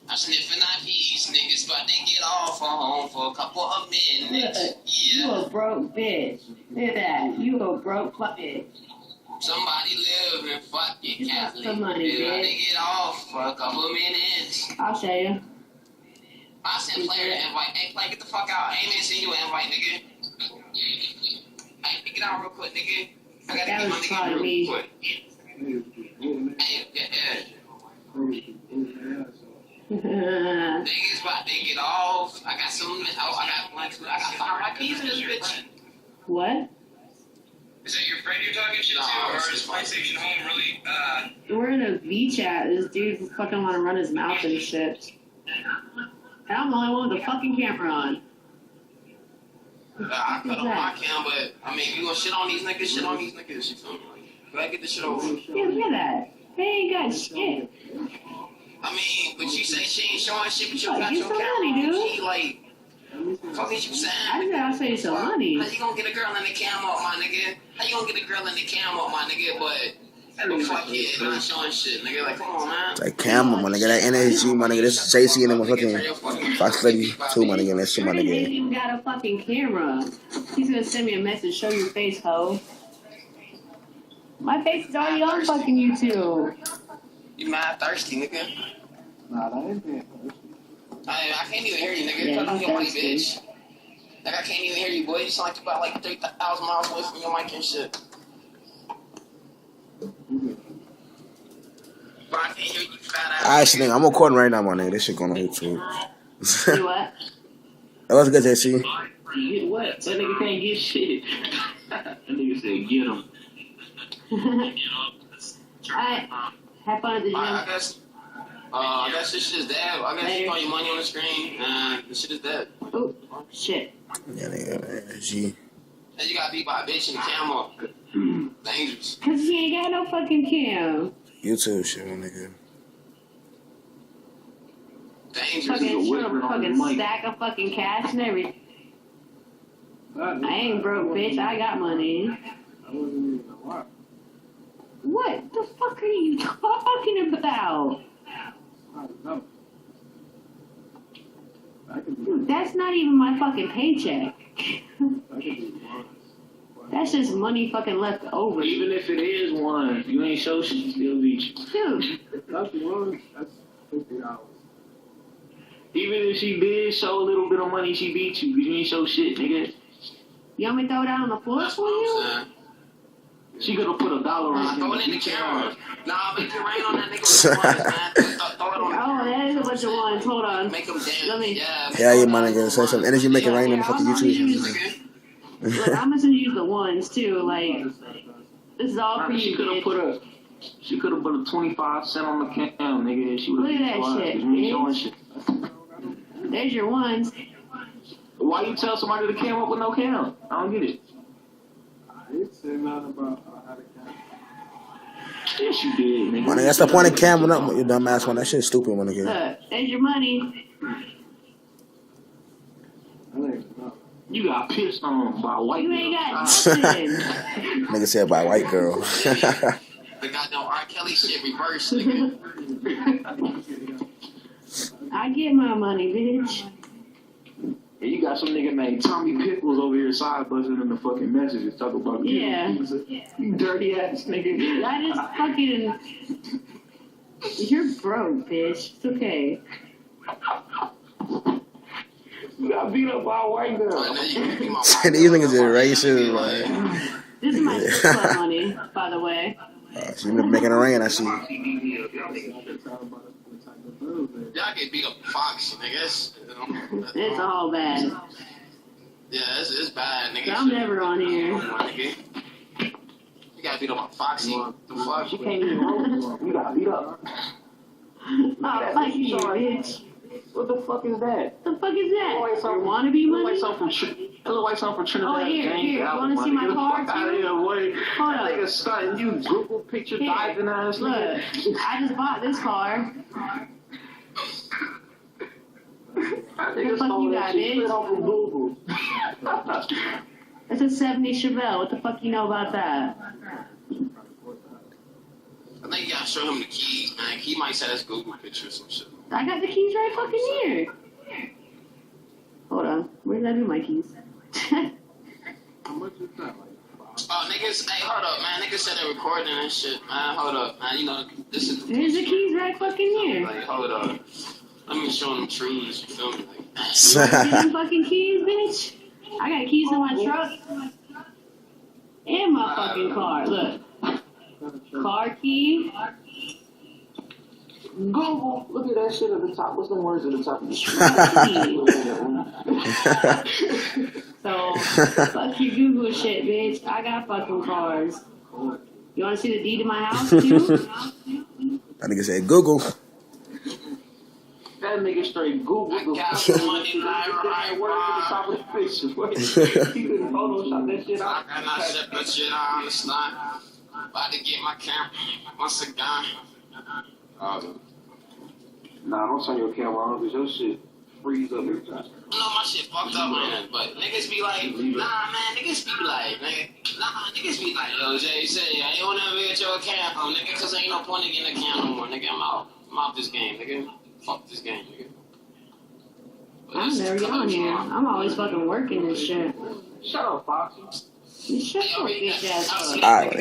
I'm sniffing IPs, niggas about to get off home for a couple of minutes. Yeah. You a broke bitch. Look at that. You a broke bitch. Somebody live and fuck you, Catholic. Some money, About to get off for a couple of minutes. I'll show you. I sent player an invite. Hey, play, get the fuck out. I ain't even send you an invite, nigga. Hey, get out real quick, nigga. I gotta get my nigga real quick. Hey, yeah. Niggas about to get off. I got some. I got 5 IPs in this bitch. What? Is that your friend you're talking shit to, or is PlayStation Home really? We're in a V chat. This dude fucking want to run his mouth and shit. And I'm the only one with the fucking camera on. I cut on my cam, but I mean, you gonna shit on these niggas? Shit on these niggas. You feel me? Go ahead, get this shit over. Yeah, look at that. They ain't got shit. I mean, but you say she ain't showing shit, but you got Get your some camera money, on. dude. She like, fuck is you saying? I just gotta say some money. How you gonna get a girl in the cam up, my nigga? How you gonna get a girl in the cam up, my nigga? But fuck it, not showing shit, nigga. Like, come on, man. That camera, my nigga. That NHG, my nigga. This is JC and them fucking Fox 32, my nigga. That shit, my He ain't nigga. even got a fucking camera. He's gonna send me a message. Show your face, ho. My face is already on fucking YouTube. You mad thirsty, nigga? Nah, that ain't that thirsty. I can't even hear you, nigga. Yeah, Cut on your mic, thirsty. bitch. Like, I can't even hear you, boy. You sound like you're about like 3,000 miles away from your mic and shit. But I can't hear you, fat ass. Alright, nigga. I'm recording right now, my nigga. This shit going on YouTube. You what? That was good, JC. Get what? That nigga can't get shit. That nigga said, get him. Alright. Have fun at the gym. I guess this shit is dead. I guess you put your money on the screen, and this shit is dead. Oh, shit. Yeah, nigga. G. And you got beat by a bitch in the camera. Dangerous. Cause he ain't got no fucking cam. YouTube shit, my nigga. Dangerous. Fucking stack of fucking cash and everything. I ain't broke, bitch. I got money. I wasn't even gonna watch. What the fuck are you talking about? I don't know. I could be Dude, that's not even my fucking paycheck. I could be honest. That's just money fucking left over. Even if it is one, you ain't show shit, still beat you. Dude. If that's one, that's $50. Even if she did show a little bit of money, she beat you, because you ain't show shit, nigga. You want me to throw it out on the floor That's for what you? I'm saying. She could have put $1 on Throw it in the camera. Nah, make it rain on that nigga with the ones, man. Throw it on Oh, that is a bunch of ones. Hold on. Make him dance. Let me. Yeah, my nigga. So some energy make it rain on the fucking YouTube. Look, I'm gonna use the ones too. Like, this is all for you. She could have put a 25 cent on the cam, nigga. She Look at that shit, bitch. Shit. There's your ones. Why you tell somebody to cam up with no cam? I don't get it. I didn't say nothing about how to count. Yes, you did, nigga. My nigga, that's the point of camera up, you dumb ass one. That shit's stupid, my nigga. Look, there's your money. You got pissed on by a white You girl. ain't got nothing. Nigga said by a white girl. They got no R. Kelly shit reversed, nigga. I get my money, bitch. Yeah, you got some nigga named Tommy Pickles over here side buzzing in the fucking messages talking about Yeah. You dirty ass nigga. I just fucking. You're broke, bitch. It's okay. You got beat up by a white girl. I know you can be my wife. These niggas is racist, man. This is my strip club money, by the way. She been making it rain, I see. Y'all get beat up Fox, nigga. It's all bad. Yeah, it's bad, nigga. I'm never on here. Nigga. You got beat up by Foxy. The fuck? You can't even roll. You got beat up. Oh, fuck you, bitch. What the fuck is that? The fuck is that? Like Your wannabe look money? like something from it look like something from Trinidad. Oh, here, James here. You album, wanna see my nigga. card, Fuck outta too? here, boy. Hold That up. nigga starting you Google picture Here. diving ass Look, nigga. I just bought this car. That The nigga fuck stole you that got, shit straight bitch? off of Google. It's a 70 Chevelle. What the fuck you know about that? I think you gotta show him the keys, man. He might say that's Google picture or some shit. I got the keys right fucking here. Hold on. Where did I do my keys? How much is that? Like, Oh, niggas, hey, hold up, man. Niggas said they're recording and shit, man. Hold up, man. You know, this is. There's the keys right fucking here. Like, hold up. Let me show them trees. You feel me? Like, See them fucking keys, bitch? I got keys in my truck. And my fucking car. Look. Car key. Google, look at that shit at the top. What's the words at the top of the screen? So, fuck your Google shit, bitch. I got fucking cars. You wanna see the deed to my house, too? That nigga said Google. That nigga straight Google. I got some money, That word at the top of the picture. He couldn't Photoshop that shit I out. cannot shut that shit out on the slide. About to get my camera, my cigar. Nah, don't turn your camera on because your shit freeze up every time. I know my shit fucked up, man, but niggas be like, nah, man, niggas be like, niggas be like, yo, Jay, say, I ain't wanna ever get your account, nigga, cause ain't no point in getting an account no more, nigga, I'm out this game, nigga, fuck this game, nigga. I'm never get on here. I'm always fucking working this shit. Shut up, Foxy. You shut your bitch ass up. Alright.